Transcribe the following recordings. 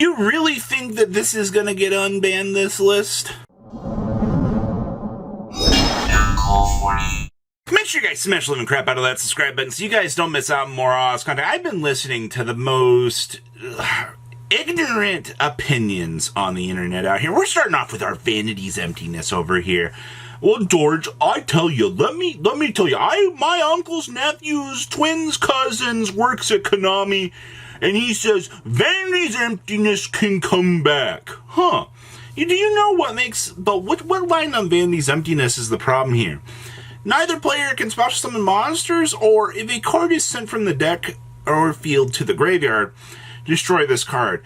You really think that this is gonna get unbanned, this list? Make sure you guys smash the living crap out of that subscribe button so you guys don't miss out on more awesome content. I've been listening to the most ignorant opinions on the internet out here. We're starting off with our Vanity's Emptiness over here. Well, George, I tell you, let me tell you, my uncle's nephew's twins cousins works at Konami, and he says Vanity's Emptiness can come back. Huh? Do you know what makes? But what line on Vanity's Emptiness is the problem here? Neither player can special summon monsters, or if a card is sent from the deck or field to the graveyard, destroy this card.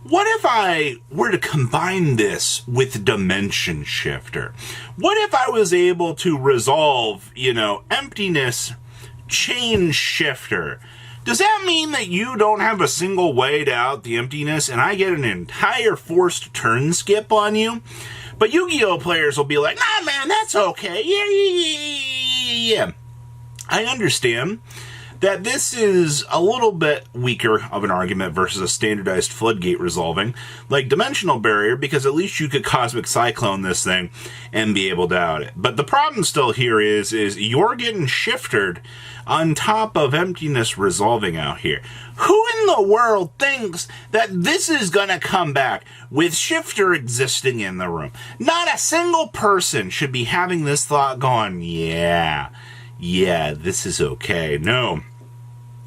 What if I were to combine this with Dimension Shifter? What if I was able to resolve, Emptiness, Chain Shifter? Does that mean that you don't have a single way to out the Emptiness and I get an entire forced turn skip on you? But Yu-Gi-Oh! Players will be like, nah, man, that's okay. Yeah. I understand that this is a little bit weaker of an argument versus a standardized floodgate resolving, like Dimensional Barrier, because at least you could Cosmic Cyclone this thing and be able to out it. But the problem still here is you're getting shifted on top of Emptiness resolving out here. Who in the world thinks that this is going to come back with Shifter existing in the room? Not a single person should be having this thought going, yeah, this is okay. No,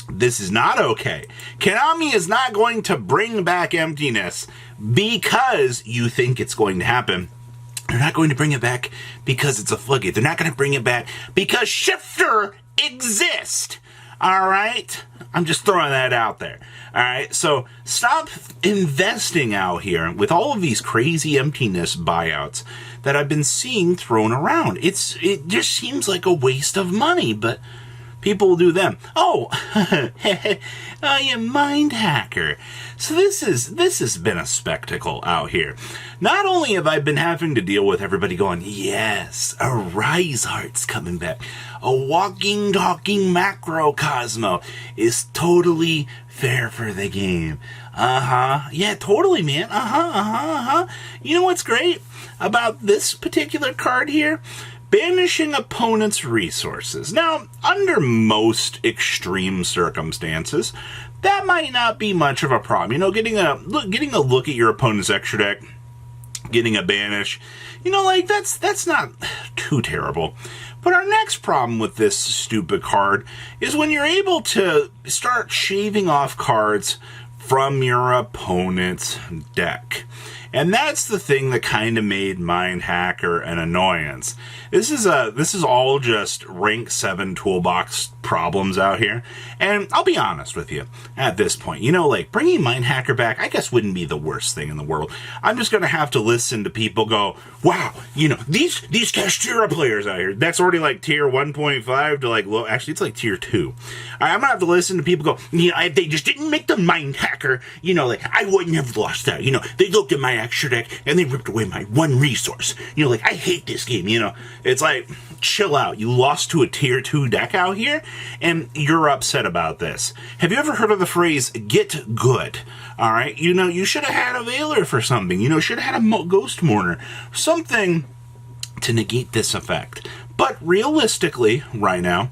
this is not okay. Konami is not going to bring back Emptiness because you think it's going to happen. They're not going to bring it back because it's a floodgate. They're not going to bring it back because Shifter exists. All right? I'm just throwing that out there. All right? So stop investing out here with all of these crazy Emptiness buyouts that I've been seeing thrown around. It just seems like a waste of money, but people will do them. Oh, you mind hacker. So this has been a spectacle out here. Not only have I been having to deal with everybody going, yes, a Rise Heart's coming back. A walking, talking macrocosmo is totally fair for the game. Yeah, totally, man. You know what's great about this particular card here? Banishing opponent's resources. Now, under most extreme circumstances, that might not be much of a problem. Getting a look at your opponent's extra deck, getting a banish, that's not too terrible. But our next problem with this stupid card is when you're able to start shaving off cards from your opponent's deck. And that's the thing that kind of made Mind Hacker an annoyance. This is all just rank 7 toolbox problems out here. And I'll be honest with you at this point. Bringing Mind Hacker back, I guess wouldn't be the worst thing in the world. I'm just going to have to listen to people go, wow, these Kashtira players out here, that's already like tier 1.5 to low. Actually, it's like tier 2. All right, I'm going to have to listen to people go, if they just didn't make the Mind Hacker, I wouldn't have lost that. They looked at my extra deck and they ripped away my one resource. I hate this game. It's like, chill out. You lost to a tier 2 deck out here and you're upset about this. Have you ever heard of the phrase get good? All right. You should have had a Veiler for something. Should have had a Ghost Mourner. Something to negate this effect. But realistically, right now,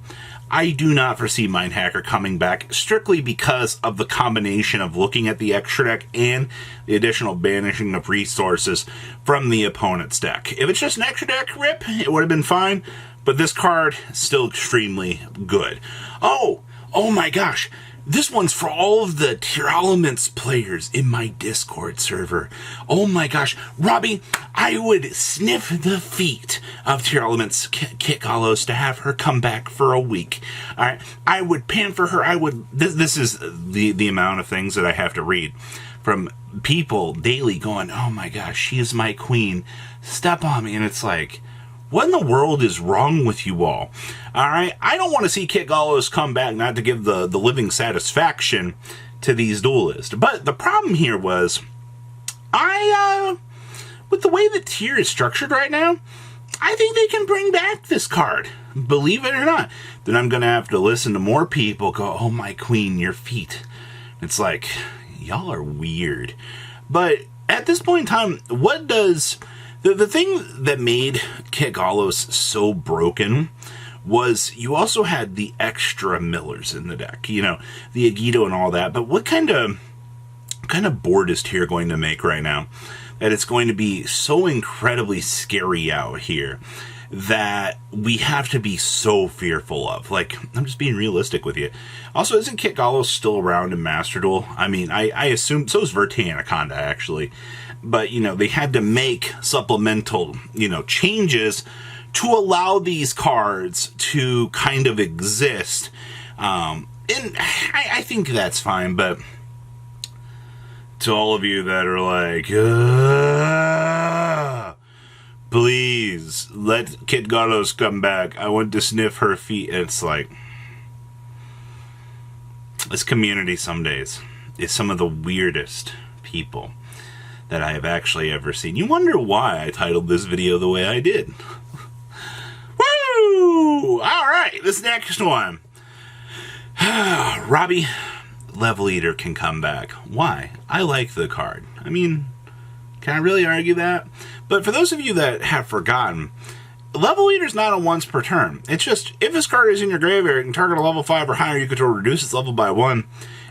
I do not foresee Mind Hacker coming back strictly because of the combination of looking at the extra deck and the additional banishing of resources from the opponent's deck. If it's just an extra deck rip, it would have been fine, but this card is still extremely good. Oh my gosh. This one's for all of the Tier Elements players in my Discord server. Oh my gosh. Robbie, I would sniff the feet of Tier Elements Kit Gallos to have her come back for a week. All right. I would pan for her. This is the amount of things that I have to read from people daily going, oh my gosh, she is my queen. Step on me. And it's like, what in the world is wrong with you all? All right, I don't want to see Kit Gallos come back, not to give the living satisfaction to these duelists. But the problem here was, with the way the tier is structured right now, I think they can bring back this card. Believe it or not. Then I'm going to have to listen to more people go, oh my queen, your feet. It's like, y'all are weird. But at this point in time, what does... The thing that made Kit Gallos so broken was you also had the extra millers in the deck. You know, the Agito and all that. But what kind of board is Tyr going to make right now that it's going to be so incredibly scary out here that we have to be so fearful of? Like, I'm just being realistic with you. Also, isn't Kit Gallos still around in Master Duel? I mean, I assume, so is Verte Anaconda, actually. But, you know, they had to make supplemental, you know, changes to allow these cards to kind of exist. And I think that's fine, but to all of you that are like, please, let Kit Gallos come back. I want to sniff her feet. It's like, this community some days is some of the weirdest people that I have actually ever seen. You wonder why I titled this video the way I did. Woo! Alright, this next one. Robbie, Level Eater can come back. Why? I like the card. I mean, can I really argue that? But for those of you that have forgotten, Level Eater's not a once per turn. It's just, if this card is in your graveyard and target a level 5 or higher, you control reduce its level by 1.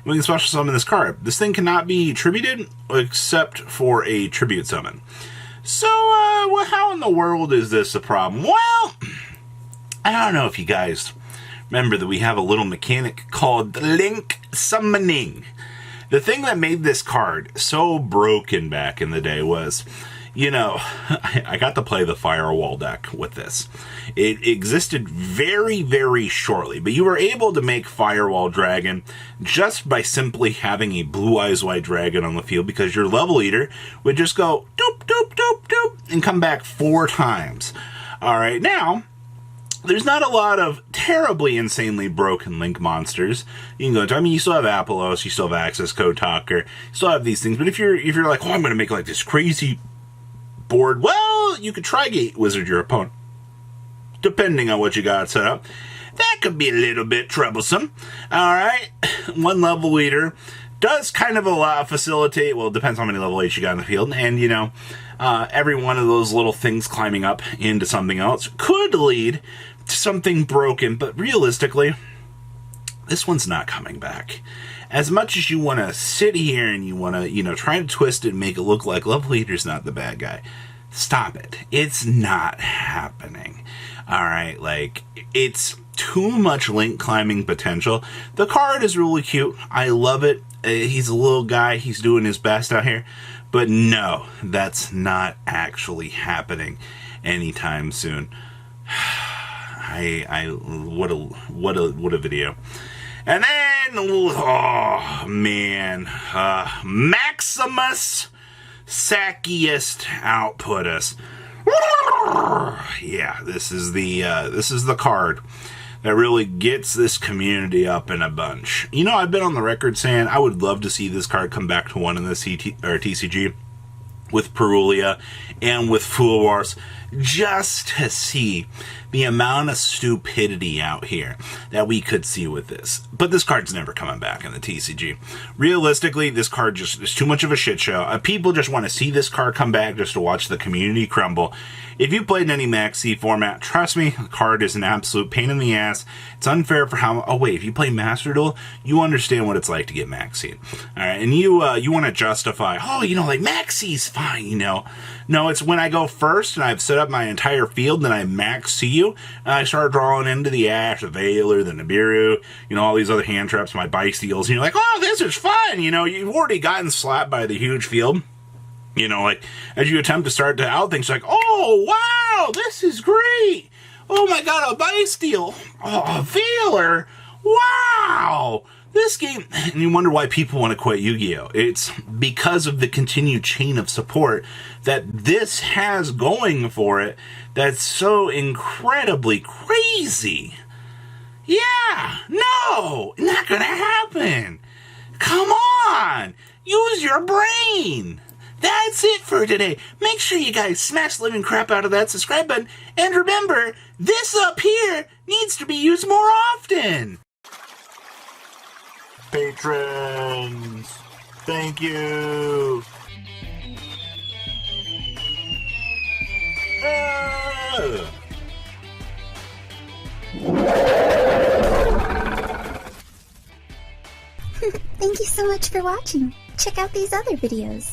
We can special summon this card. This thing cannot be tributed except for a tribute summon. So, well, how in the world is this a problem? Well, I don't know if you guys remember that we have a little mechanic called Link Summoning. The thing that made this card so broken back in the day was, you know, I got to play the Firewall deck with this. It existed very, very shortly, but you were able to make Firewall Dragon just by simply having a Blue Eyes White Dragon on the field, because your Level Eater would just go doop, doop, doop, doop, and come back 4 times. Alright, now, there's not a lot of terribly insanely broken Link monsters. You can go into, I mean, you still have Apollos, you still have Access Code Talker, you still have these things, but if you're like, oh, I'm going to make like this crazy board, well, you could Tri-Gate Wizard your opponent, depending on what you got set up. That could be a little bit troublesome. Alright, one Level Eater does kind of facilitate, well, it depends how many level 8s you got in the field, and, you know, every one of those little things climbing up into something else could lead to something broken, but realistically, this one's not coming back. As much as you want to sit here and you want to, you know, try to twist it and make it look like Level Eater's not the bad guy, stop it. It's not happening. Alright, like, it's too much Link climbing potential. The card is really cute. I love it. He's a little guy. He's doing his best out here. But no, that's not actually happening anytime soon. What a video. And then, oh man, Maximus Sackiest output us. Yeah, this is the card that really gets this community up in a bunch. You know, I've been on the record saying I would love to see this card come back to 1 in the TCG with Perulia and with Fool Wars, just to see the amount of stupidity out here that we could see with this. But this card's never coming back in the TCG. Realistically, this card just is too much of a shit show. People just want to see this card come back just to watch the community crumble. If you played in any Maxi format, trust me, the card is an absolute pain in the ass. It's unfair for how... Oh, wait, if you play Master Duel, you understand what it's like to get Maxi'd. Alright, and you want to justify, oh, you know, like, Maxi's fine, you know. No, it's when I go first and I've set up my entire field and I max you, and I start drawing into the Ash, the Veiler, the Nibiru, you know, all these other hand traps, my Bystials, and you're like, oh, this is fun, you know, you've already gotten slapped by the huge field. You know, like, as you attempt to start to out things, like, oh, wow, this is great. Oh, my God, a Bystial. Oh, a Veiler. Wow. This game, and you wonder why people want to quit Yu-Gi-Oh! It's because of the continued chain of support that this has going for it that's so incredibly crazy. Yeah, no, not gonna happen. Come on, use your brain. That's it for today. Make sure you guys smash the living crap out of that subscribe button, and remember, this up here needs to be used more often. Patrons, thank you. Thank you so much for watching. Check out these other videos.